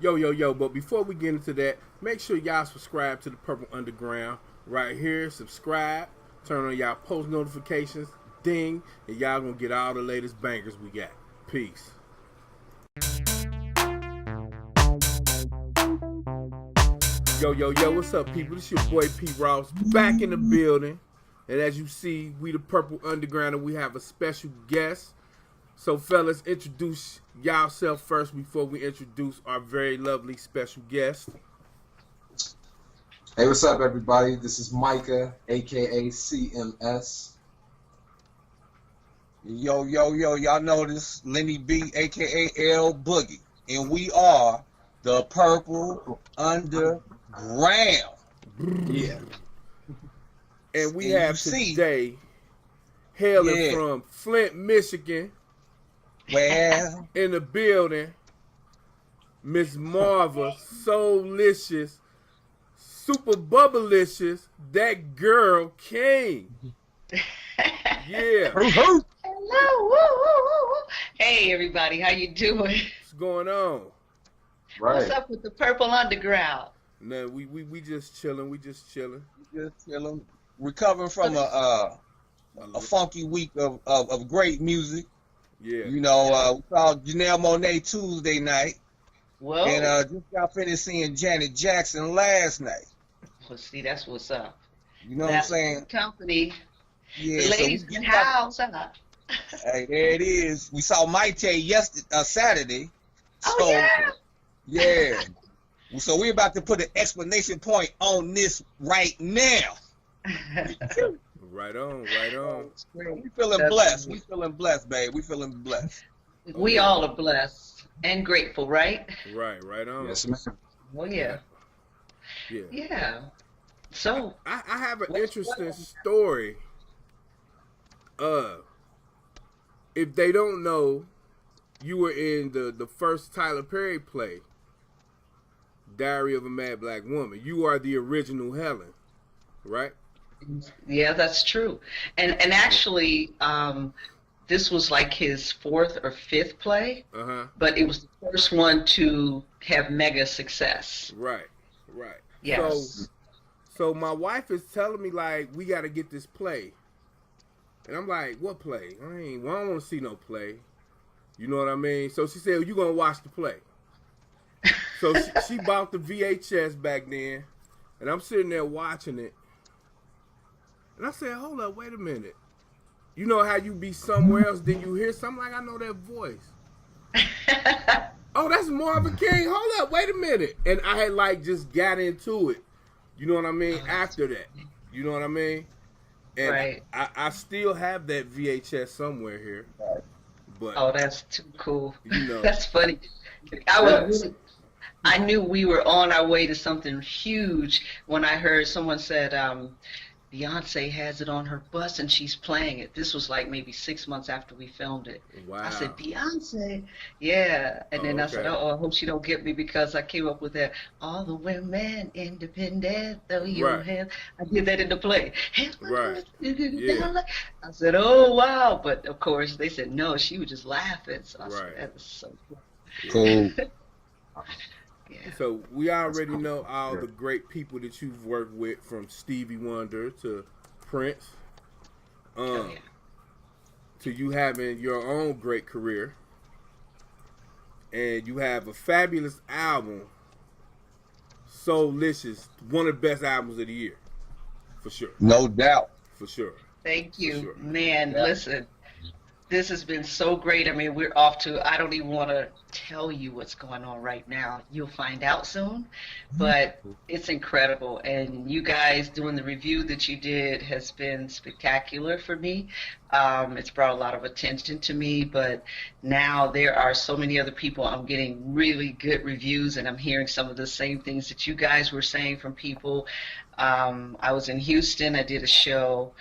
Yo, but before we get into that, make sure y'all subscribe to the Purple Underground right here. Subscribe, turn on y'all post notifications, ding, and y'all gonna get all the latest bangers we got. Peace. Yo, what's up, people? This your boy P. Ross back in the building. And as you see, we the Purple Underground and we have a special guest. So, fellas, introduce yourself first before we introduce our very lovely special guest. Hey, what's up, everybody? This is Micah, a.k.a. CMS. Yo, y'all know this, Lenny B, a.k.a. L Boogie. And we are the Purple Underground. Yeah. And we have today, hailing from Flint, Michigan, well, in the building, Miss Marva, Soulicious, Super Bubblicious, that girl King. Yeah. Hello, woo, woo, woo. Hey everybody, how you doing? What's going on? Right. What's up with the Purple Underground? No, we just chilling. Just chilling. Recovering from a funky week of great music. Yeah. You know, we saw Janelle Monáe Tuesday night. Whoa. And just got finished seeing Janet Jackson last night. Well, see, that's what's up. You know what I'm saying? Company. Yeah. The ladies in the house. Hey, there it is. We saw Maite Saturday. So, Oh, yeah. Yeah. So we're about to put an explanation point on this right now. Right on. We feeling blessed. We feeling blessed, babe. We feeling blessed. We all are blessed and grateful, right? Right on. Yes, ma'am. Well, yeah. Yeah. So I have an interesting story. If they don't know, you were in the first Tyler Perry play, Diary of a Mad Black Woman. You are the original Helen, right? yeah, that's true. And actually, this was like his fourth or fifth play, but it was the first one to have mega success. Right. Yes. So my wife is telling me, like, we got to get this play. And I'm like, what play? I don't want to see no play. You know what I mean? So she said, well, you going to watch the play. So she bought the VHS back then. And I'm sitting there watching it. And I said, hold up, wait a minute. You know how you be somewhere else, then you hear something like, I know that voice. Oh, that's Marvin King. Hold up, wait a minute. And I had like just got into it. You know what I mean? After that. You know what I mean? And Right. I still have that VHS somewhere here. But Oh, that's too cool. You know. That's funny. I knew we were on our way to something huge when I heard someone said, Beyonce has it on her bus and she's playing it. This was like maybe 6 months after we filmed it. Wow. I said, Beyonce? Yeah. And then I said, okay. I hope she don't get me because I came up with that, all the women independent, though you Right. have. I did that in the play. Right. Yeah. I said, oh, wow. But of course, they said, no, she was just laughing. So I said, Right. that was so cool. Cool. Yeah. So we already know all the great people that you've worked with, from Stevie Wonder to Prince, Oh, yeah. to you having your own great career, and you have a fabulous album, Soulicious, one of the best albums of the year, for sure. No doubt. For sure. Thank you, Sure. man. Yeah. Listen, this has been so great. I mean, we're off to, I don't even want to tell you what's going on right now. You'll find out soon, but it's incredible. And you guys doing the review that you did has been spectacular for me. It's brought a lot of attention to me, but now there are so many other people. I'm getting really good reviews, and I'm hearing some of the same things that you guys were saying from people. I was in Houston. I did a show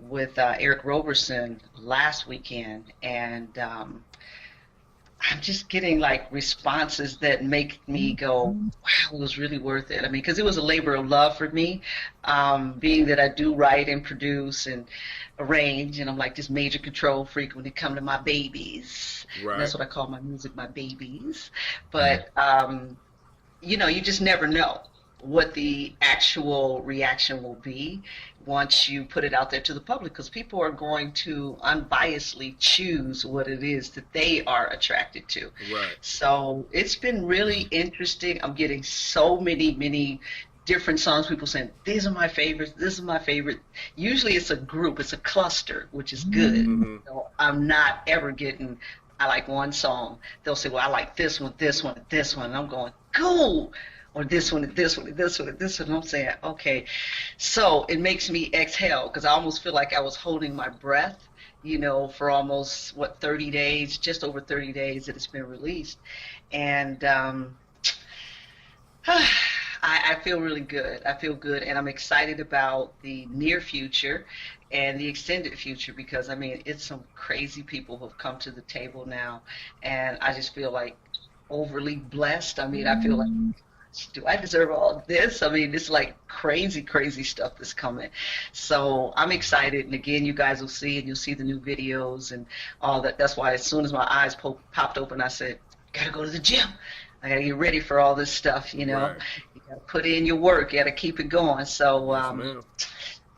with Eric Roberson last weekend, and I'm just getting like responses that make me go, wow, it was really worth it. I mean, because it was a labor of love for me, being that I do write and produce and arrange, and I'm like this major control freak when it comes to my babies. Right. And that's what I call my music, my babies. But you just never know what the actual reaction will be once you put it out there to the public, because people are going to unbiasedly choose what it is that they are attracted to. Right. So it's been really interesting. I'm getting so many different songs, people saying, these are my favorites, this is my favorite. Usually it's a group, it's a cluster, which is good. Mm-hmm. So I'm not ever getting, I like one song. They'll say, well, I like this one, this one, this one. And I'm going, cool. Or this one, this one, this one, this one. And I'm saying, okay. So it makes me exhale, because I almost feel like I was holding my breath, for almost, 30 days, just over 30 days that it's been released. And I feel really good. I feel good, and I'm excited about the near future and the extended future, because, it's some crazy people who have come to the table now, and I just feel like overly blessed. I feel like, do I deserve all of this? It's like crazy stuff that's coming. So I'm excited, and again, you guys will see, and you'll see the new videos and all that. That's why as soon as my eyes popped open, I said, gotta go to the gym. I gotta get ready for all this stuff, Right. You gotta put in your work, you gotta keep it going. So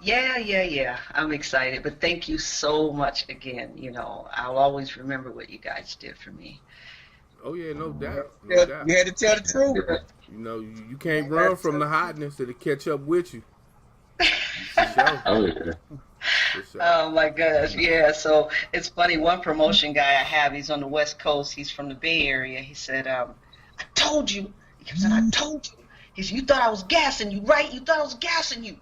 Yes, yeah, I'm excited. But thank you so much again. I'll always remember what you guys did for me. Oh yeah, no doubt. We had to tell the truth. You can't run from the hotness. It'll catch up with you. For sure. Oh yeah. For sure. Oh my gosh, yeah. So it's funny. One promotion guy I have, he's on the West Coast. He's from the Bay Area. He said, I told you. He kept saying, I told you. He said, you thought I was gassing you, right? You thought I was gassing you.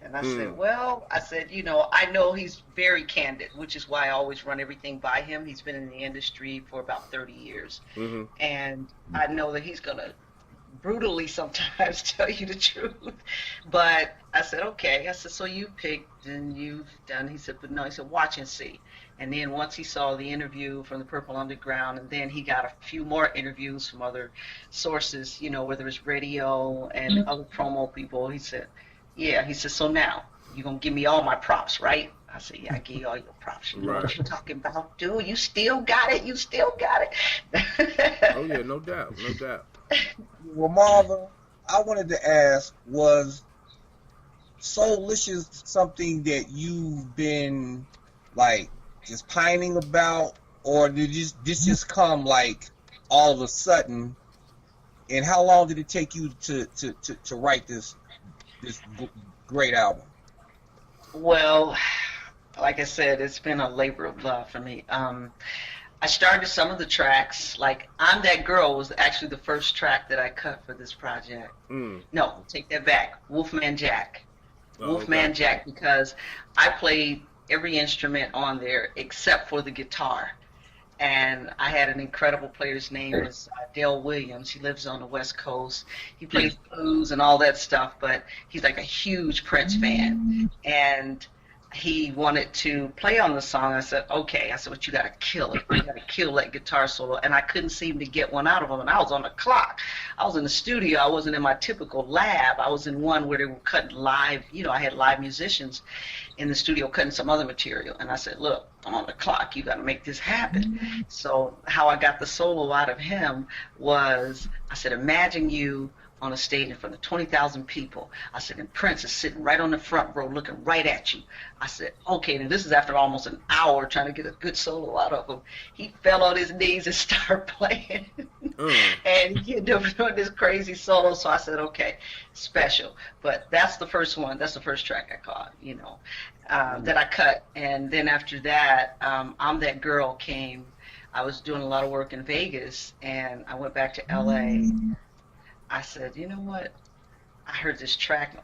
And I said, I know he's very candid, which is why I always run everything by him. He's been in the industry for about 30 years. Mm-hmm. And I know that he's going to brutally sometimes tell you the truth. But I said, okay. I said, so you picked and you've done. He said, but no. He said, watch and see. And then once he saw the interview from the Purple Underground, and then he got a few more interviews from other sources, whether it's radio and other promo people, he said, yeah. He said, so now you're going to give me all my props, right? I said, yeah, I give you all your props. You know what you're talking about, dude. You still got it. You still got it. Oh, yeah, no doubt. No doubt. Well, Marva, I wanted to ask, was Soulicious something that you've been, like, just pining about, or did this just come, like, all of a sudden? And how long did it take you to write this great album? Well, like I said, it's been a labor of love for me. I started some of the tracks, like I'm That Girl was actually the first track that I cut for this project. No, take that back. Wolfman Jack. Wolfman Jack, because I played every instrument on there except for the guitar. And I had an incredible player. His name was Dale Williams. He lives on the West Coast. He plays blues and all that stuff, but he's like a huge Prince fan. And he wanted to play on the song. I said, okay. I said, but you got to kill it. You got to kill that guitar solo. And I couldn't seem to get one out of him. And I was on the clock. I was in the studio. I wasn't in my typical lab. I was in one where they were cutting live. I had live musicians in the studio cutting some other material. And I said, look, I'm on the clock. You got to make this happen. So how I got the solo out of him was, I said, imagine you on a stage in front of 20,000 people. I said, and Prince is sitting right on the front row looking right at you. I said, okay, and this is after almost an hour trying to get a good solo out of him. He fell on his knees and started playing. And he ended up doing this crazy solo. So I said, okay, special. But that's the first one. That's the first track I caught, that I cut. And then after that, I'm That Girl came. I was doing a lot of work in Vegas, and I went back to L.A. I said, you know what? I heard this track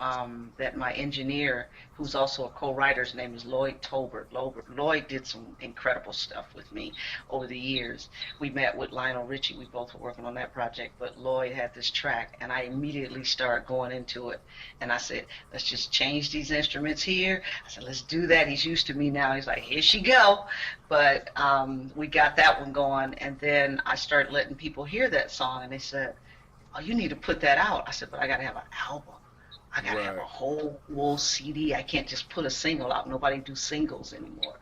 that my engineer, who's also a co-writer, his name is Lloyd Tolbert. Lloyd did some incredible stuff with me over the years. We met with Lionel Richie. We both were working on that project, but Lloyd had this track, and I immediately started going into it. And I said, let's just change these instruments here. I said, let's do that. He's used to me now. He's like, here she go. But we got that one going, and then I started letting people hear that song, and they said, oh, you need to put that out. I said, but I got to have an album. I got to have a whole full CD. I can't just put a single out. Nobody do singles anymore.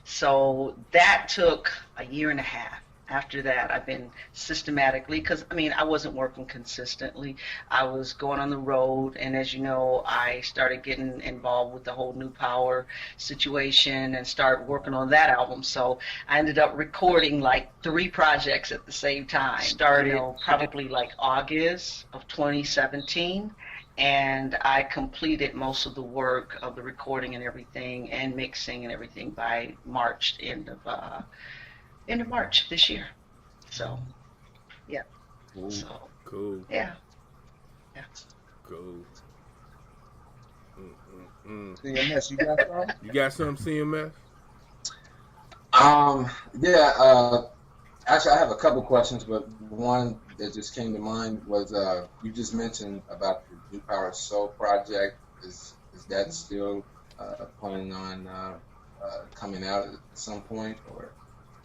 So that took a year and a half. after that, I've been systematically, because I mean, I wasn't working consistently. I was going on the road, and as you know, I started getting involved with the whole New Power situation and started working on that album. So I ended up recording like 3 projects at the same time. Started probably like August of 2017. And I completed most of the work of the recording and everything and mixing and everything by March, end of March this year. So, yeah. Cool. So, Cool. yeah. Yeah. Cool. CMS, you got something? You got something, CMS? Yeah. Actually, I have a couple questions, but one that just came to mind was you just mentioned about the New Power Soul project. Is that still planning on coming out at some point, or?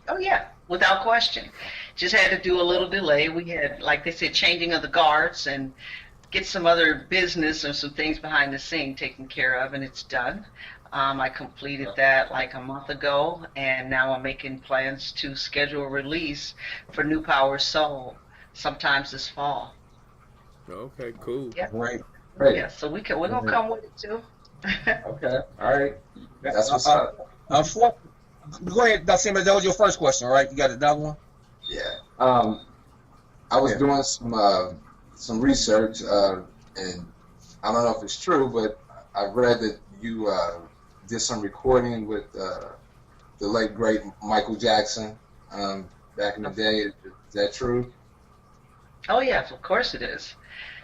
Oh, yeah, without question. Just had to do a little delay. We had, like they said, changing of the guards and get some other business or some things behind the scene taken care of, and it's done. I completed that like a month ago, and now I'm making plans to schedule a release for New Power Soul sometimes this fall. Okay, cool. Yeah. Great. Yeah, so we're gonna come with it too. Okay. All right. That's what's up. Go ahead, Dr. That was your first question, right? You got another one? Yeah. I was doing some research, and I don't know if it's true, but I read that you did some recording with the late great Michael Jackson back in the day. Is that true? Oh yes, of course it is.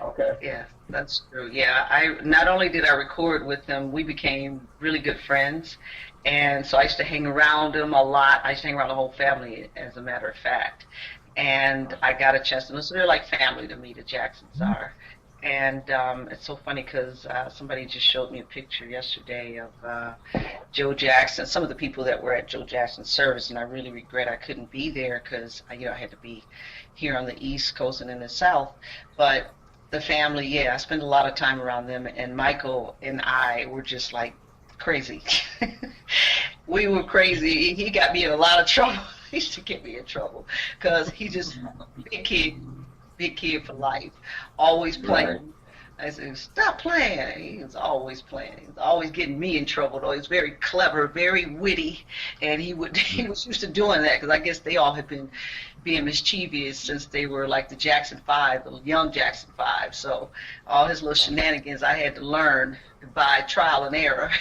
Okay. Yeah, that's true. Yeah, I not only did I record with him, we became really good friends, and so I used to hang around him a lot. I used to hang around the whole family, as a matter of fact, and I got a chance to listen. They're like family to me, the Jacksons are. And it's so funny because somebody just showed me a picture yesterday of Joe Jackson, some of the people that were at Joe Jackson's service, and I really regret I couldn't be there because I had to be here on the East Coast and in the South. But the family, yeah, I spent a lot of time around them, and Michael and I were just like crazy. We were crazy. He got me in a lot of trouble. He used to get me in trouble because he just big kid for life, always playing. Right. I said, stop playing. He was always playing. He was always getting me in trouble, though. He was very clever, very witty, and he was used to doing that because I guess they all had been being mischievous since they were like the Jackson 5, the young Jackson 5. So all his little shenanigans I had to learn by trial and error.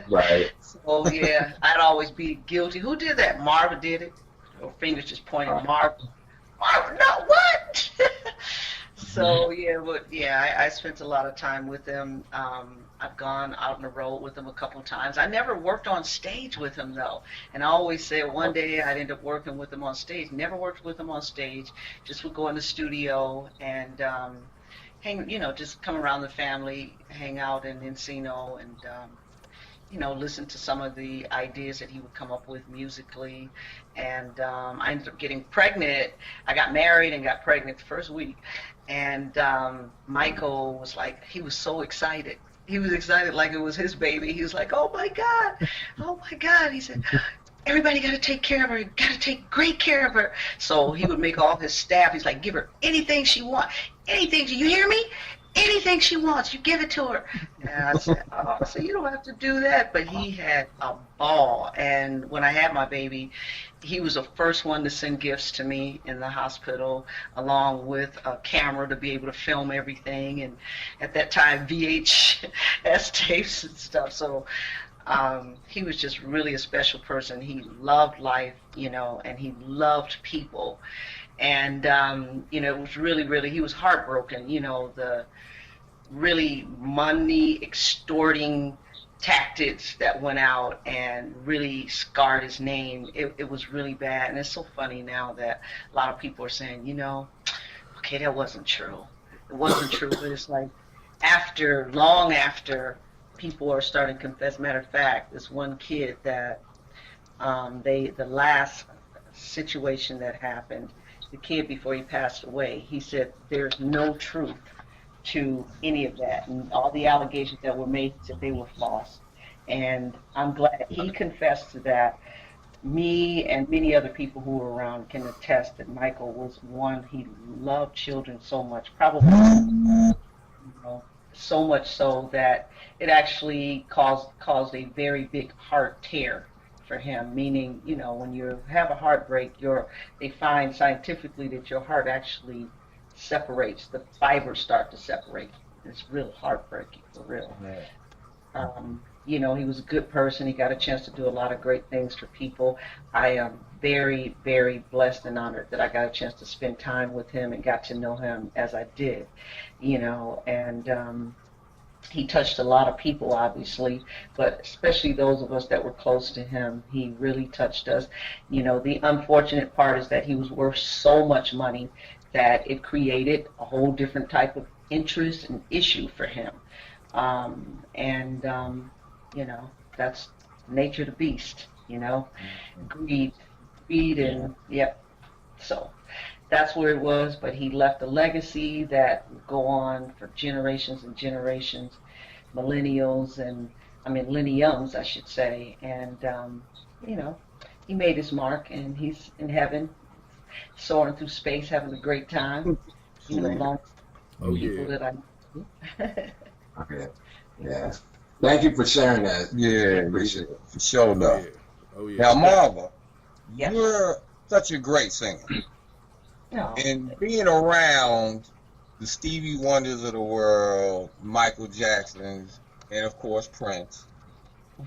Right. So, yeah, I'd always be guilty. Who did that? Marva did it. Her fingers just pointing at Marva. No, what? So I spent a lot of time with him. I've gone out on the road with him a couple of times. I never worked on stage with him though, and I always said one day I'd end up working with him on stage. Never worked with him on stage. Just would go in the studio and hang, just come around the family, hang out in Encino, and listen to some of the ideas that he would come up with musically. And I ended up getting pregnant. I got married and got pregnant the first week. And Michael was like, he was so excited. He was excited like it was his baby. He was like, oh my God. He said, everybody got to take care of her. Got to take great care of her. So he would make all his staff, he's like, give her anything she wants. Anything, you hear me? Anything she wants, you give it to her. And I said, oh, so you don't have to do that. But he had a ball. And when I had my baby, he was the first one to send gifts to me in the hospital, along with a camera to be able to film everything. And at that time, VHS tapes and stuff. So he was just really a special person. He loved life, and he loved people. And, it was really, he was heartbroken, the really money extorting tactics that went out and really scarred his name. It was really bad. And it's so funny now that a lot of people are saying, okay, that wasn't true. It wasn't true. But it's like long after people are starting to confess. Matter of fact, this one kid that the last situation that happened, the kid before he passed away, he said there's no truth to any of that, and all the allegations that were made, that they were false. And I'm glad he confessed to that. me and many other people who were around can attest that Michael was one, he loved children so much, probably, so much so that it actually caused a very big heart tear for him. Meaning, when you have a heartbreak, they find scientifically that your heart actually separates. The fibers start to separate. It's real heartbreaking, for real. He was a good person. He got a chance to do a lot of great things for people. I am very, very blessed and honored that I got a chance to spend time with him and got to know him as I did, and he touched a lot of people, obviously, but especially those of us that were close to him. He really touched us. The unfortunate part is that he was worth so much money that it created a whole different type of interest and issue for him. That's nature of the beast, greed, and yep. So that's where it was, but he left a legacy that would go on for generations and generations, millennials, millenniums, I should say. And, he made his mark, and he's in heaven, soaring through space, having a great time, along with people that I know. Okay. Yeah. Thank you for sharing that. Yeah, Appreciate it. for sure enough. Oh yeah. Now, Marva, Yes. you're such a great singer. No. And being around the Stevie Wonders of the world, Michael Jackson's, and of course Prince,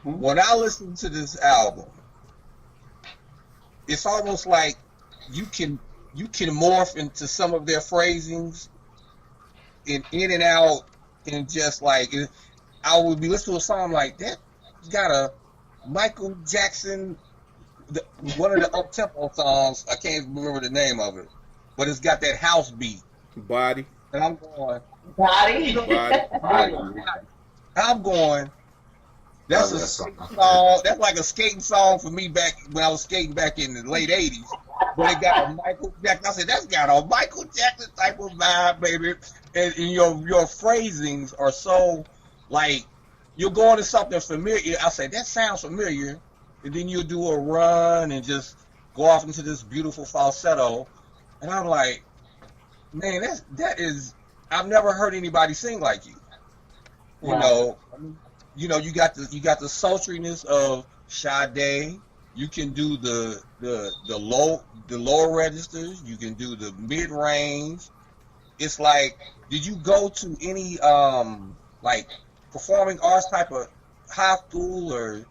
when I listen to this album, it's almost like you can morph into some of their phrasings in and out, and just like I would be listening to a song like that. Got a Michael Jackson, one of the up-tempo songs. I can't remember the name of it, but it's got that house beat. Body. And I'm going, Body. I'm going. That's a skating song. That's like a skating song for me back when I was skating back in the late '80s. But it got a Michael Jackson. I said that's got a Michael Jackson type of vibe, baby. And your phrasings are so like you're going to something familiar. I say that sounds familiar, and then you'll do a run and just go off into this beautiful falsetto, and I'm like, man, that is. I've never heard anybody sing like you. Wow. You got the sultriness of Sade. You can do the lower registers. You can do the mid range. It's like, did you go to any like performing arts type of high school or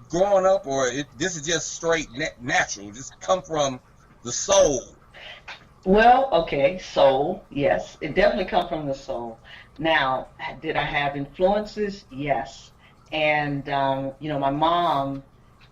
growing up, or this is just straight natural? Just come from the soul. Well, okay, soul, yes, it definitely comes from the soul. Now, did I have influences? Yes. And, my mom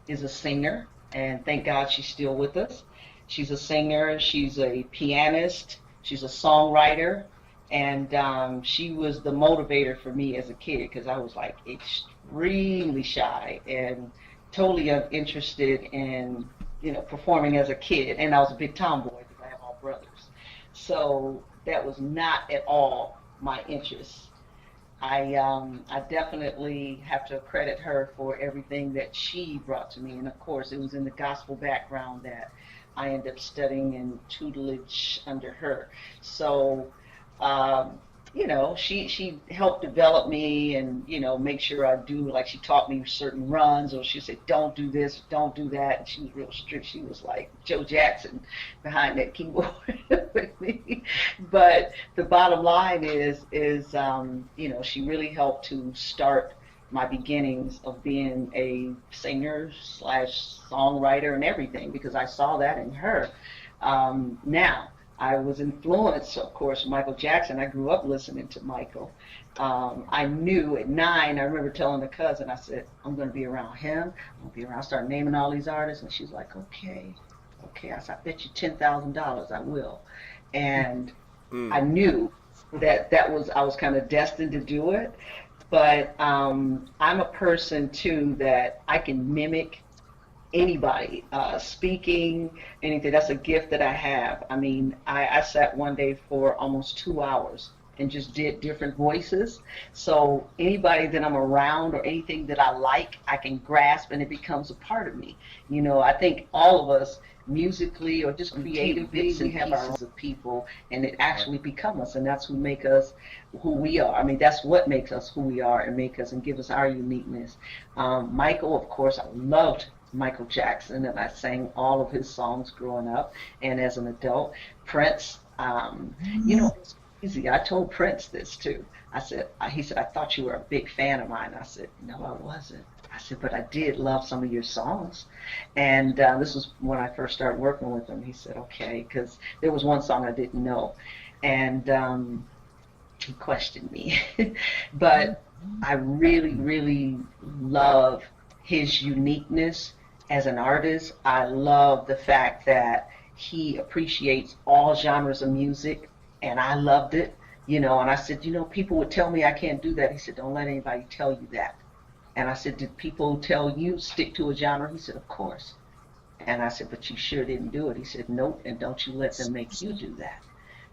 is a singer, and thank God she's still with us. She's a singer, she's a pianist, she's a songwriter, and she was the motivator for me as a kid, because I was like extremely shy and totally uninterested in, performing as a kid. And I was a big tomboy because I have all brothers. So that was not at all my interest. I definitely have to credit her for everything that she brought to me. And of course, it was in the gospel background that I ended up studying and tutelage under her. So, she helped develop me and, make sure I do, like she taught me certain runs, or she said, don't do this, don't do that. And she was real strict. She was like Joe Jackson behind that keyboard with me. But the bottom line is, she really helped to start my beginnings of being a singer / songwriter and everything, because I saw that in her. Now, I was influenced, of course, Michael Jackson. I grew up listening to Michael. I knew at 9, I remember telling a cousin, I said, I'm going to be around him. I'm going to be around, start naming all these artists. And she's like, okay. I said, I bet you $10,000 I will. And I knew that I was kind of destined to do it. But I'm a person, too, that I can mimic anybody, speaking, anything. That's a gift that I have. I mean, I sat one day for almost 2 hours and just did different voices. So anybody that I'm around or anything that I like, I can grasp and it becomes a part of me. You know, I think all of us musically or just creatively, we have our pieces of people and it actually become us, and that's who make us who we are. I mean, that's what makes us who we are and make us and give us our uniqueness. Michael, of course, I loved Michael Jackson, and I sang all of his songs growing up and as an adult. Prince, you know, it's easy. I told Prince this too. He said, I thought you were a big fan of mine. I said, no, I wasn't. I said, but I did love some of your songs. And this was when I first started working with him. He said, okay, because there was one song I didn't know. And he questioned me. But I really, really love his uniqueness as an artist. I love the fact that he appreciates all genres of music, and I loved it, you know. And I said, you know, people would tell me I can't do that. He said, don't let anybody tell you that. And I said, did people tell you stick to a genre? He said, of course. And I said, but you sure didn't do it. He said, nope, and don't you let them make you do that.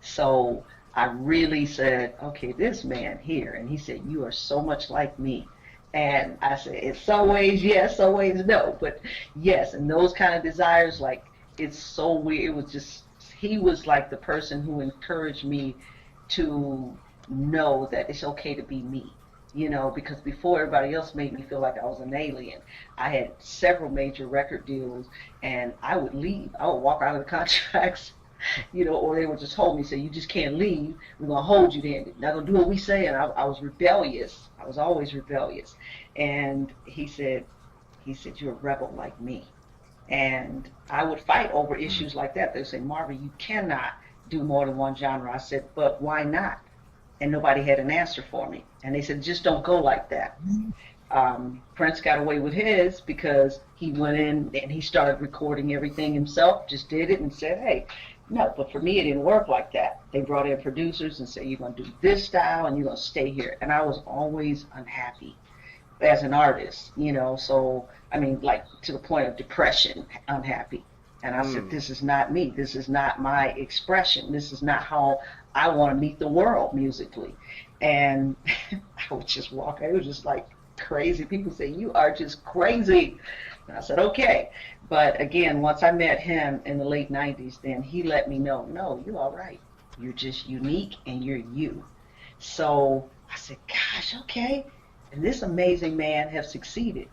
So I really said, okay, this man here. And he said, you are so much like me. And I said, in some ways, yes, some ways, no. But yes, and those kind of desires, like, it's so weird. It was just, he was like the person who encouraged me to know that it's okay to be me. You know, because before everybody else made me feel like I was an alien. I had several major record deals, and I would leave. I would walk out of the contracts, you know, or they would just hold me, say, you just can't leave. We're going to hold you there. Not going to do what we say. And I was rebellious. I was always rebellious. And he said, you're a rebel like me. And I would fight over issues like that. They would say, Marva, you cannot do more than one genre. I said, but why not? And nobody had an answer for me. And they said, just don't go like that. Prince got away with his because he went in and he started recording everything himself, just did it and said, hey, no, but for me it didn't work like that. They brought in producers and said, you're going to do this style and you're going to stay here. And I was always unhappy as an artist, you know, so, I mean, like to the point of depression, unhappy. And I said, this is not me. This is not my expression. This is not how I want to meet the world musically. And I would just walk. It was just like crazy. People say, you are just crazy. And I said, okay. But again, once I met him in the late 90s, then he let me know, no, you're all right. You're just unique and you're you. So I said, gosh, okay. And this amazing man has succeeded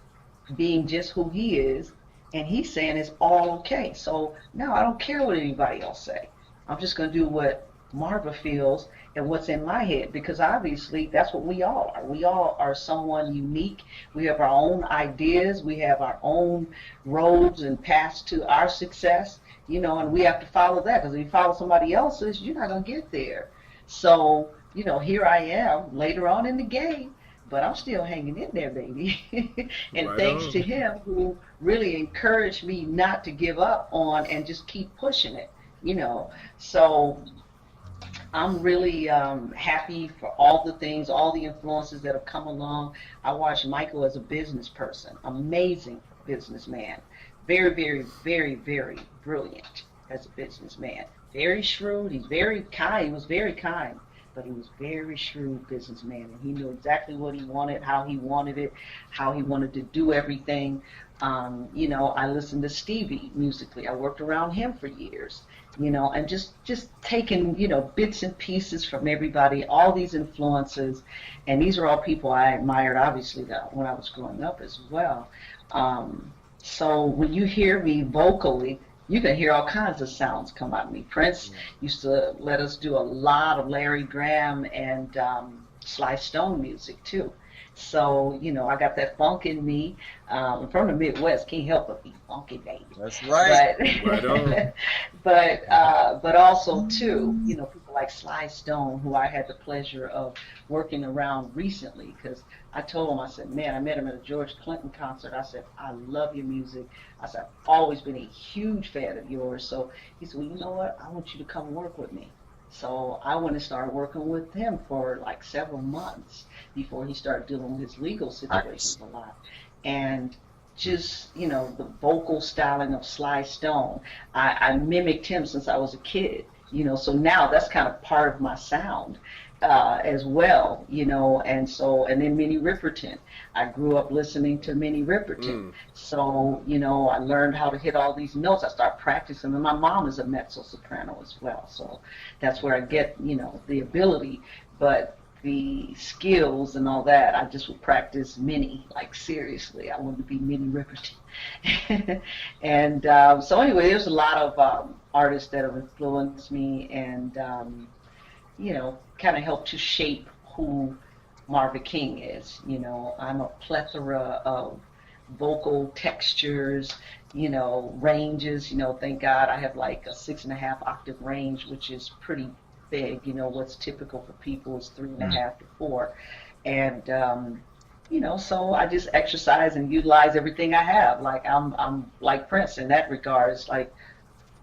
being just who he is. And he's saying it's all okay. So now I don't care what anybody else say. I'm just going to do what Marva feels and what's in my head, because obviously that's what we all are. We all are someone unique. We have our own ideas. We have our own roads and paths to our success, you know, and we have to follow that, because if you follow somebody else's, you're not going to get there. So, you know, here I am later on in the game, but I'm still hanging in there, baby. And right thanks on. To him who really encouraged me not to give up on and just keep pushing it, you know. So I'm really happy for all the things, all the influences that have come along. I watched Michael as a business person, amazing businessman, very, very, very, very brilliant as a businessman, very shrewd. He's very kind. He was very kind. But he was very shrewd businessman, and he knew exactly what he wanted, how he wanted it, how he wanted to do everything. You know, I listened to Stevie musically. I worked around him for years, you know, and just taking, you know, bits and pieces from everybody, all these influences. And these are all people I admired, obviously, when I was growing up as well. So when you hear me vocally, you can hear all kinds of sounds come out of me. Prince used to let us do a lot of Larry Graham and Sly Stone music too. So, you know, I got that funk in me. I'm from the Midwest, can't help but be funky, baby. That's right. But, right on. but also too, you know, people like Sly Stone, who I had the pleasure of working around recently, because I told him, I said, man, I met him at a George Clinton concert. I said, I love your music. I said, I've always been a huge fan of yours. So he said, well, you know what? I want you to come work with me. So I went and started working with him for like several months before he started dealing with his legal situations a lot. And just, you know, the vocal styling of Sly Stone, I mimicked him since I was a kid. you know, so now that's kind of part of my sound as well, you know, and then Minnie Riperton. I grew up listening to Minnie Riperton. So, you know, I learned how to hit all these notes. I started practicing, and my mom is a mezzo-soprano as well. So that's where I get, you know, the ability, but the skills and all that, I just would practice Minnie, like seriously. I wanted to be Minnie Riperton. And so anyway, there's a lot of artists that have influenced me and, you know, kind of helped to shape who Marva King is. You know, I'm a plethora of vocal textures, you know, ranges. You know, thank God I have like a 6.5 octave range, which is pretty big. You know, what's typical for people is 3.5 to 4. And, you know, so I just exercise and utilize everything I have. Like I'm like Prince in that regards, like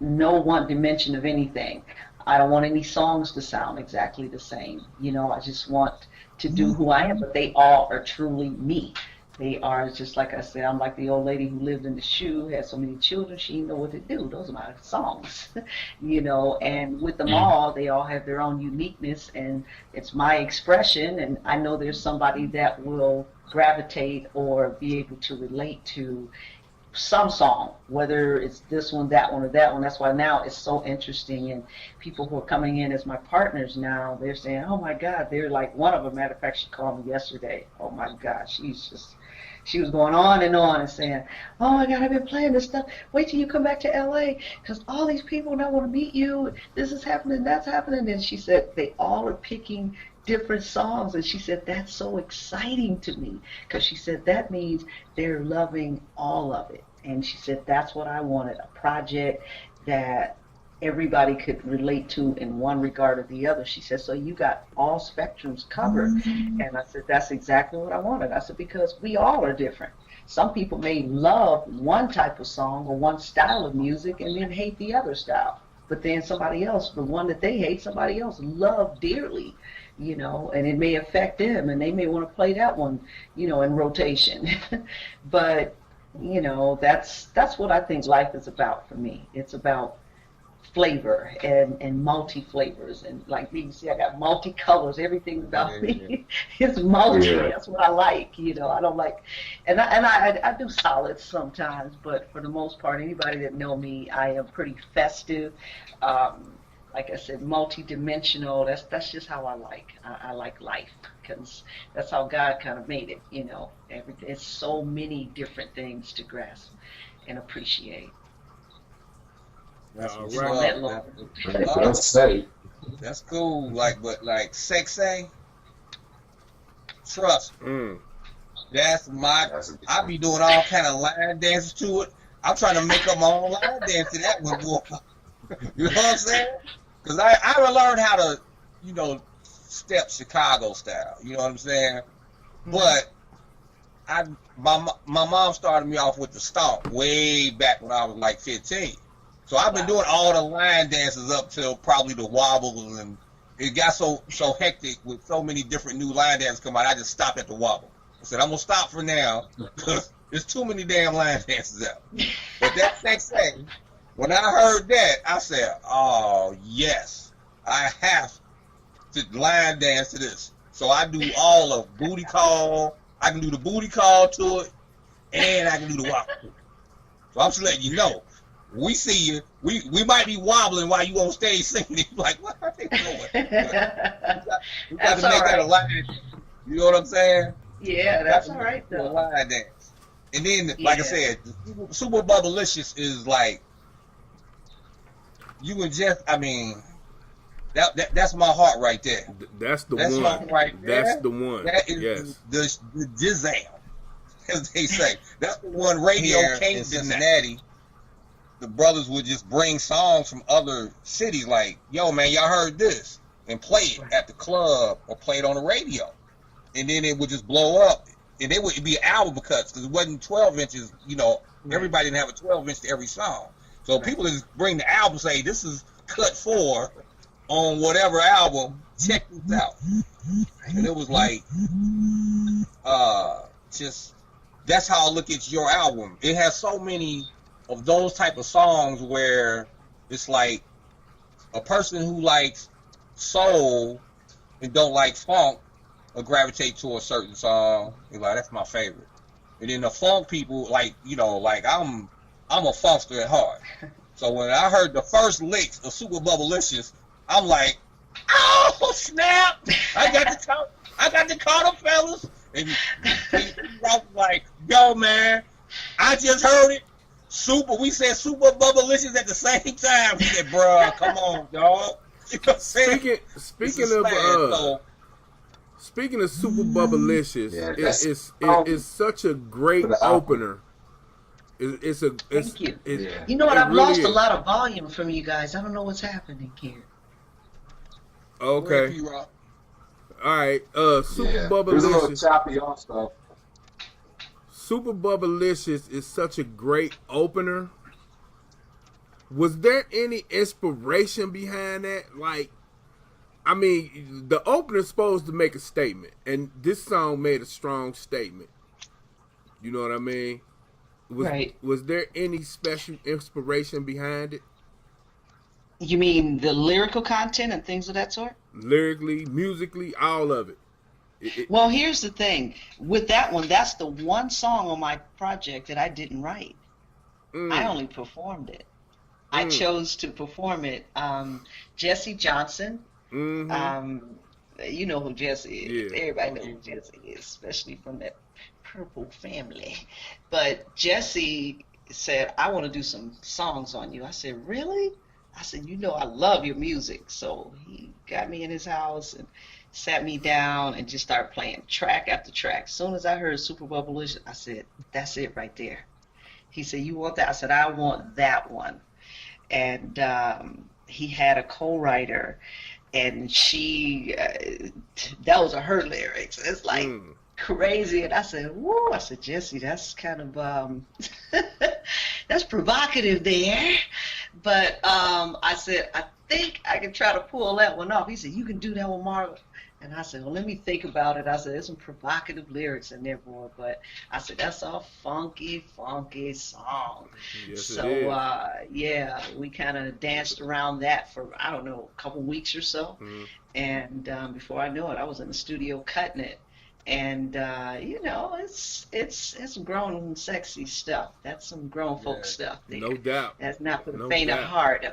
no one dimension of anything. I don't want any songs to sound exactly the same. You know, I just want to do who I am, but they all are truly me. They are just like I said, I'm like the old lady who lived in the shoe, had so many children, she didn't know what to do. Those are my songs, you know, and with them all, they all have their own uniqueness, and it's my expression, and I know there's somebody that will gravitate or be able to relate to some song, whether it's this one, that one, or that one. That's why now it's so interesting, and people who are coming in as my partners now, they're saying, oh my God, they're like, one of them, matter of fact, she called me yesterday. Oh my God, she was going on and saying, oh my God, I've been playing this stuff. Wait till you come back to LA, because all these people now want to meet you. This is happening, that's happening. And she said they all are picking different songs, and she said that's so exciting to me, because she said that means they're loving all of it. And she said that's what I wanted, a project that everybody could relate to in one regard or the other. She said, so you got all spectrums covered. And I said, that's exactly what I wanted. I said, because we all are different. Some people may love one type of song or one style of music and then hate the other style. But then somebody else, the one that they hate, somebody else love dearly, you know, and it may affect them, and they may want to play that one, you know, in rotation. But, you know, that's what I think life is about for me. It's about flavor and multi-flavors, and like you see, I got multi-colors. Everything about me is multi. That's what I like, you know. I don't like, and I do solids sometimes, but for the most part, anybody that know me, I am pretty festive. Like I said, multi-dimensional. That's just how I like. I like life, because that's how God kind of made it, you know. It's so many different things to grasp and appreciate. That's right. That's cool. But sexy. Trust me. That's I be doing all kind of line dances to it. I'm trying to make up my own line dance to that one, boy. You know what I'm saying? Because I learned how to, you know, step Chicago style. You know what I'm saying? But my mom started me off with the stomp way back when I was like 15. So I've been doing all the line dances up till probably the wobble, and it got so hectic with so many different new line dances come out. I just stopped at the wobble. I said, I'm gonna stop for now because there's too many damn line dances out. But that sexy, when I heard that, I said, oh yes, I have to line dance to this. So I do all of booty call. I can do the booty call to it, and I can do the wobble. So I'm just letting you know. We see you. We might be wobbling while you on stage singing. Like, what are they doing? We got to make that a line. You know what I'm saying? Yeah, that's all right though. A line dance. And then, like I said, Super Bubblicious is like you and Jeff. I mean, that's my heart right there. That's the one. My right there. That's the one. That is the jizzam, as they say. That's the one radio came in Cincinnati. The brothers would just bring songs from other cities, like, yo, man, y'all heard this, and play it at the club or play it on the radio. And then it would just blow up. And it would be album cuts, because it wasn't 12 inches, you know, everybody didn't have a 12 inch to every song. So people just bring the album, say, this is cut 4 on whatever album, check this out. And it was like, just, that's how I look at your album. It has so many of those type of songs where it's like a person who likes soul and don't like funk will gravitate to a certain song. You're like, that's my favorite. And then the funk people, like, you know, like I'm a funkster at heart. So when I heard the first licks of Super Bubblicious, I'm like, oh snap! I got to call them fellas. And he was like, yo man, I just heard it. We said Super Bubblicious at the same time. He said, bruh, come on, dog. You know what I'm saying? Speaking of Super Bubblicious, it's such a great opener. Thank you. You know what? I've lost a lot of volume from you guys. I don't know what's happening here. Okay. All right. Super Bubblicious. There's a little choppy on stuff. Super Bubblicious is such a great opener. Was there any inspiration behind that? Like, I mean, the opener's supposed to make a statement, and this song made a strong statement. You know what I mean? Right. Was there any special inspiration behind it? You mean the lyrical content and things of that sort? Lyrically, musically, all of it. Well, here's the thing. With that one, that's the one song on my project that I didn't write. I only performed it. I chose to perform it. Jesse Johnson. You know who Jesse is. Yeah. Everybody knows who Jesse is, especially from that Purple family. But Jesse said, I want to do some songs on you. I said, really? I said, you know I love your music. So he got me in his house and sat me down and just started playing track after track. As soon as I heard Super Bubblicious, I said, that's it right there. He said, you want that? I said, I want that one. And he had a co-writer, and she, that was her lyrics. It's like crazy. And I said, whoa. I said, Jesse, that's kind of, that's provocative there. But I said, I think I can try to pull that one off. He said, you can do that one, Marva. And I said, well, let me think about it. I said, there's some provocative lyrics in there, boy. But I said, that's a funky, funky song. Yes, so, yeah, we kind of danced around that for, I don't know, a couple weeks or so. And before I knew it, I was in the studio cutting it. And, you know, it's grown sexy stuff. That's some grown folk stuff there. No doubt. That's not for the faint of heart.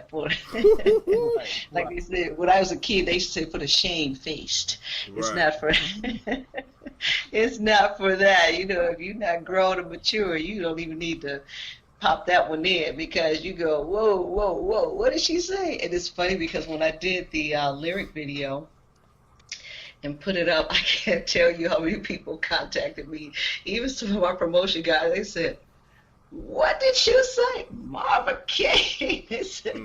Like they said, when I was a kid, they used to say for the shame-faced. It's not for it's not for that. You know, if you're not grown and mature, you don't even need to pop that one in, because you go, whoa, whoa, whoa, what did she say? And it's funny because when I did the lyric video and put it up, I can't tell you how many people contacted me. Even some of our promotion guys, they said, what did you say? Marva Kay. They said,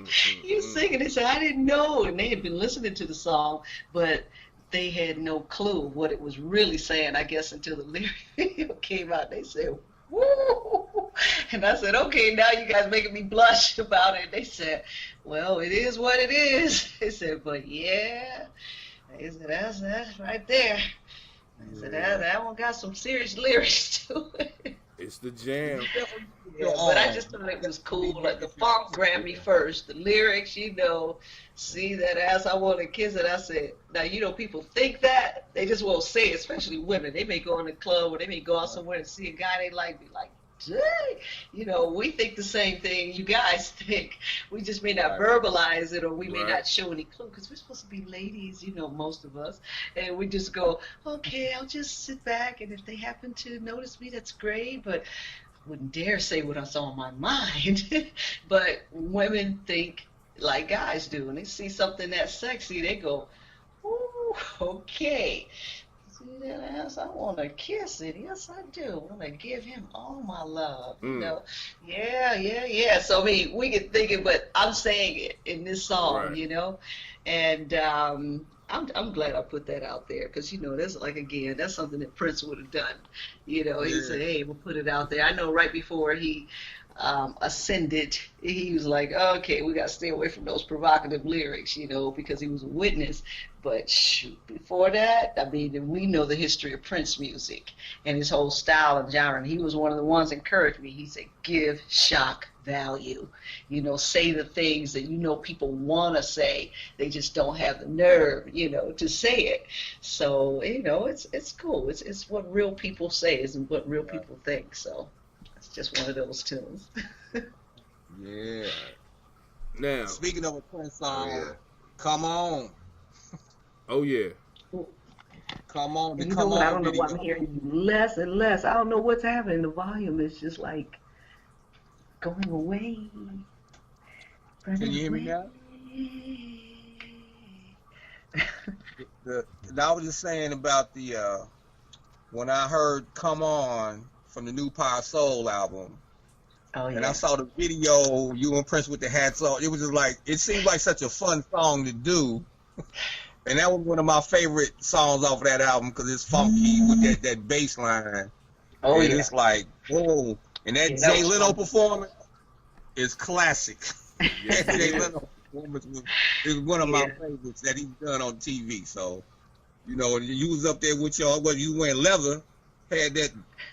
you singing? They said, I didn't know. And they had been listening to the song, but they had no clue what it was really saying, I guess, until the lyric video came out. They said, woo! And I said, okay, now you guys making me blush about it. They said, well, it is what it is. They said, but yeah. He said, that's right there. I said, that one got some serious lyrics to it. It's the jam. Yeah, but I just thought it was cool. Like, the funk grabbed me first. The lyrics, you know, see that ass, I want to kiss it. I said, now, you know, people think that. They just won't say it, especially women. They may go in the club or they may go out somewhere and see a guy they like, be like, dang. You know, we think the same thing you guys think. We just may not verbalize it, or we may not show any clue, because we're supposed to be ladies, you know, most of us. And we just go, okay, I'll just sit back, and if they happen to notice me, that's great, but I wouldn't dare say what's on my mind. But women think like guys do, and they see something that's sexy, they go, ooh, okay. See that ass? I want to kiss it. Yes, I do. I want to give him all my love. You know? Yeah. So, I mean, we get thinking, but I'm saying it in this song, you know? And I'm glad I put that out there, because, you know, that's like, again, that's something that Prince would have done. You know, he said, hey, we'll put it out there. I know right before he ascended, he was like, okay, we got to stay away from those provocative lyrics, you know, because he was a witness. But shoot, before that, I mean, we know the history of Prince music and his whole style and genre. And he was one of the ones that encouraged me. He said, give shock value. You know, say the things that you know people want to say. They just don't have the nerve, you know, to say it. So, you know, it's cool. It's what real people say, isn't what real people think. So it's just one of those tunes. Yeah. Now, Speaking of a Prince song, Come On. oh yeah. Come On. The You know Come what? I On don't know why video. I'm hearing you less and less. I don't know what's happening. The volume is just like going away. Can you hear me now? I was just saying about the when I heard "Come On" from the new Power Soul album, Oh and yeah. I saw the video, you and Prince with the hats on. It was just like, it seemed like such a fun song to do, and that was one of my favorite songs off of that album because it's funky with that bass line. Oh And yeah. it's like, whoa! And that Yeah, that Jay was Leno fun. performance is classic. Yes, Jay it is. Leno performance is one of my Yeah. favorites that he's done on TV. So, you know, you was up there with y'all, but you wearing leather, had that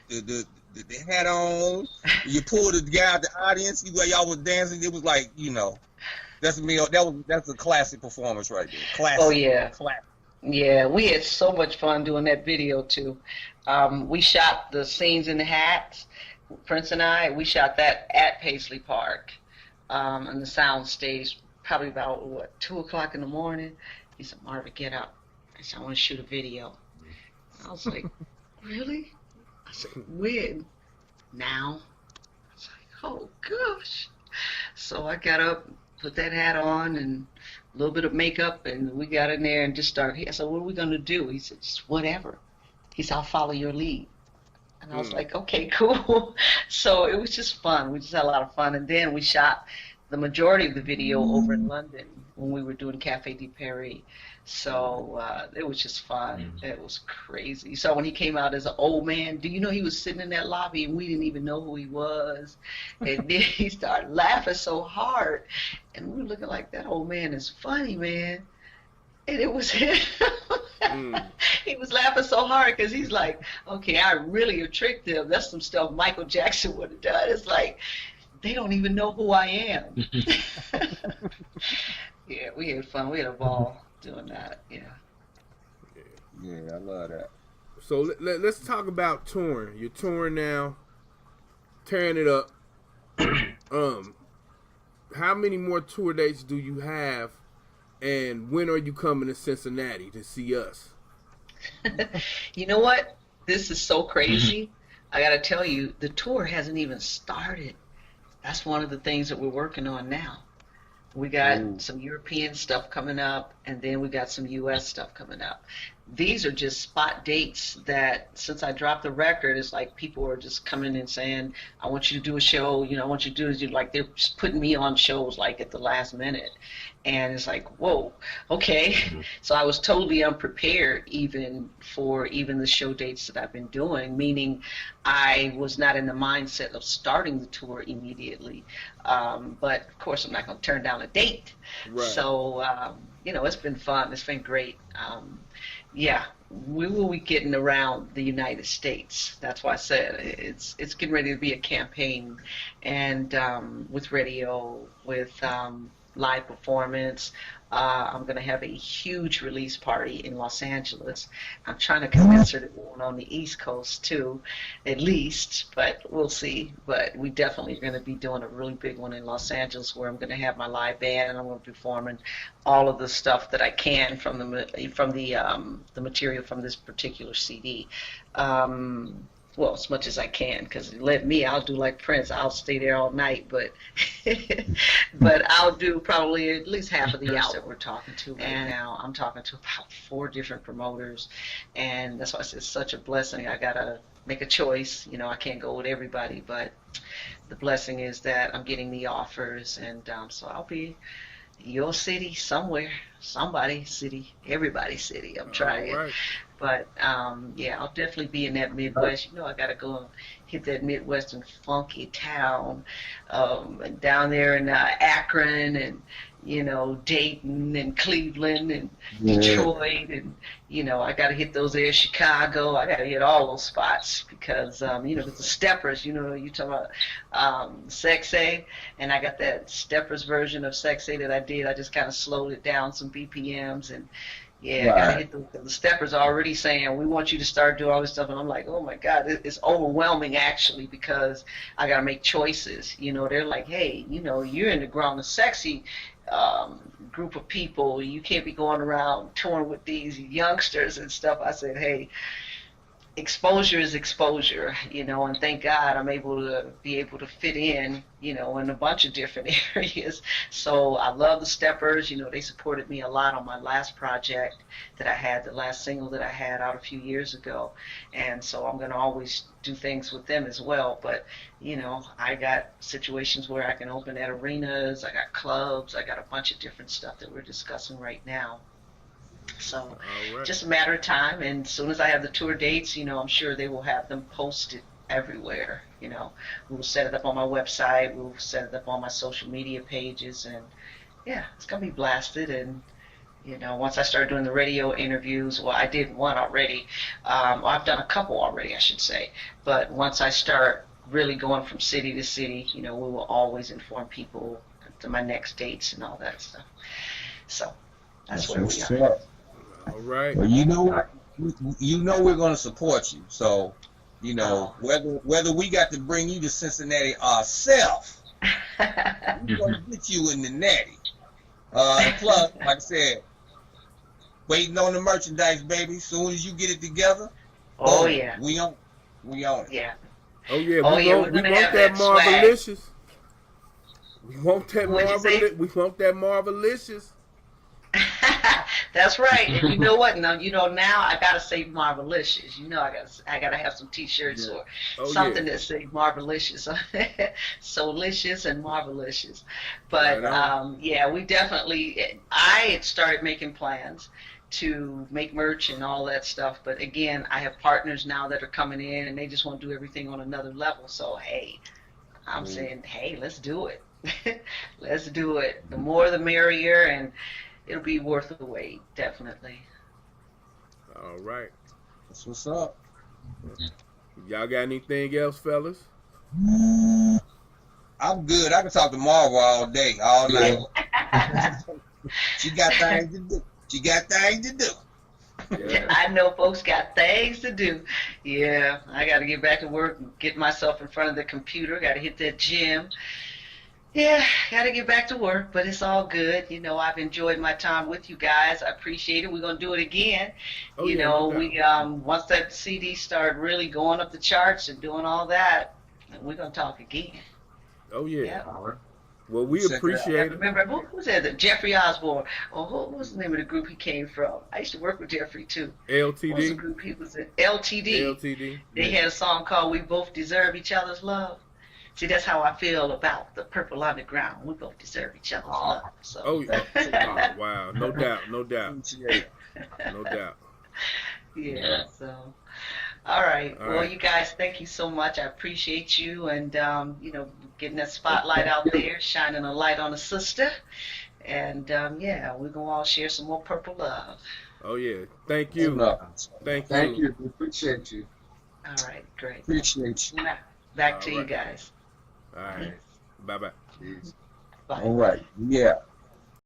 the hat on. You pulled the guy out the audience. Y'all was dancing. It was like, you know, that's me. That's a classic performance right there. Classic. Oh yeah. Classic. Yeah, we had so much fun doing that video too. We shot the scenes in the hats. Prince and I, we shot that at Paisley Park, on the sound stage, probably about 2:00 in the morning. He said, "Marva, get up." I said, "I want to shoot a video." I was like, "Really?" I said, "When?" "Now." I was like, "Oh gosh." So I got up, put that hat on, and a little bit of makeup, and we got in there and just started. I said, "What are we going to do?" He said, "Just whatever." He said, "I'll follow your lead." And I was like, "Okay, cool." So it was just fun. We just had a lot of fun. And then we shot the majority of the video over in London when we were doing Café de Paris. So it was just fun. It was crazy. So when he came out as an old man, do you know he was sitting in that lobby and we didn't even know who he was? And then he started laughing so hard. And we were looking like, that old man is funny, man. And it was him. He was laughing so hard because he's like, okay, I really have tricked them. That's some stuff Michael Jackson would have done. It's like, they don't even know who I am. Yeah, we had fun. We had a ball doing that. Yeah. Yeah, I love that. So let's talk about touring. You're touring now, tearing it up. How many more tour dates do you have, and when are you coming to Cincinnati to see us? You know what? This is so crazy. I got to tell you, the tour hasn't even started. That's one of the things that we're working on now. We got some European stuff coming up, and then we got some U.S. stuff coming up. These are just spot dates that, since I dropped the record, it's like people are just coming and saying, I want you to do a show, you know, I want you to do this. Like, they're just putting me on shows, like, at the last minute. And it's like, whoa, okay. So I was totally unprepared even for the show dates that I've been doing, meaning I was not in the mindset of starting the tour immediately. But, of course, I'm not going to turn down a date. Right. So, you know, it's been fun. It's been great. Yeah, we will be getting around the United States. That's why I said it's getting ready to be a campaign, and with radio, with live performance. I'm going to have a huge release party in Los Angeles. I'm trying to convince her to go on the East Coast too, at least, but we'll see. But we definitely are going to be doing a really big one in Los Angeles, where I'm going to have my live band, and I'm going to be performing all of the stuff that I can from the material from this particular CD. Well, as much as I can, because let me, I'll do like Prince. I'll stay there all night, but but I'll do probably at least half of the album that we're talking to right now. I'm talking to about 4 different promoters, and that's why I said it's such a blessing. I gotta make a choice. You know, I can't go with everybody, but the blessing is that I'm getting the offers, and so I'll be your city somewhere, somebody's city, everybody's city. I'm trying. Right. But yeah, I'll definitely be in that Midwest. You know, I gotta go and hit that Midwestern funky town, and down there in Akron, and you know, Dayton and Cleveland and Detroit, and you know, I got to hit those areas, Chicago. I got to hit all those spots because you know, with the steppers, you know, you talking about Sexay, and I got that steppers version of Sexay that I did. I just kind of slowed it down some BPMs, and yeah, I got to hit the steppers already saying we want you to start doing all this stuff, and I'm like, oh my God, it's overwhelming actually because I got to make choices. You know, they're like, hey, you know, you're in the ground of sexy group of people. You can't be going around touring with these youngsters and stuff. I said, hey, exposure is exposure, you know, and thank God I'm able to fit in, you know, in a bunch of different areas. So I love the Steppers. You know, they supported me a lot on my last project that I had, the last single that I had out a few years ago. And so I'm going to always do things with them as well. But, you know, I got situations where I can open at arenas, I got clubs, I got a bunch of different stuff that we're discussing right now. So just a matter of time, and as soon as I have the tour dates, you know, I'm sure they will have them posted everywhere. You know, we'll set it up on my website, we'll set it up on my social media pages, and yeah, it's gonna be blasted. And you know, once I start doing the radio interviews, well, I did one already. I've done a couple already, I should say. But once I start really going from city to city, you know, we will always inform people to my next dates and all that stuff. So that's where we are. All right. Well, you know we're going to support you. So, you know, whether we got to bring you to Cincinnati ourselves, we're going to get you in the natty. And plus, like I said, waiting on the merchandise, baby. Soon as you get it together, yeah, we on it. Yeah. Oh yeah, we want that Marvelicious. We want that Marvelicious. We want that Marvelicious. That's right. And you know what? Now I gotta say Marvelicious. You know, I gotta have some T-shirts or something that say Marvelicious, Soulicious and Marvelicious. But yeah, we definitely. I had started making plans to make merch and all that stuff. But again, I have partners now that are coming in, and they just want to do everything on another level. So hey, I'm saying, hey, let's do it. Let's do it. The more, the merrier, and it'll be worth the wait, definitely. All right. That's what's up. Y'all got anything else, fellas? I'm good. I can talk to Marva all day, all night. She got things to do. Yeah. I know folks got things to do. Yeah, I got to get back to work and get myself in front of the computer. Got to hit that gym. Yeah, got to get back to work, but it's all good. You know, I've enjoyed my time with you guys. I appreciate it. We're going to do it again. Once that CD start really going up the charts and doing all that, we're going to talk again. Oh, yeah. Yeah. Well, we appreciate it. Remember, who was that? Jeffrey Osborne. Oh, what was the name of the group he came from? I used to work with Jeffrey, too. LTD? What was the group he was in? LTD. They had a song called We Both Deserve Each Other's Love. See, that's how I feel about the Purple Underground. We both deserve each other's love. So. Oh, wow. No doubt. No doubt. Yeah, so. All right. Well, you guys, thank you so much. I appreciate you and, getting that spotlight out there, shining a light on a sister. And, we're going to all share some more purple love. Oh, yeah. Thank you. Thank you. We appreciate you. All right. Great. Appreciate you. Back to you guys. All right. Bye-bye. Peace. Bye. All right. Yeah.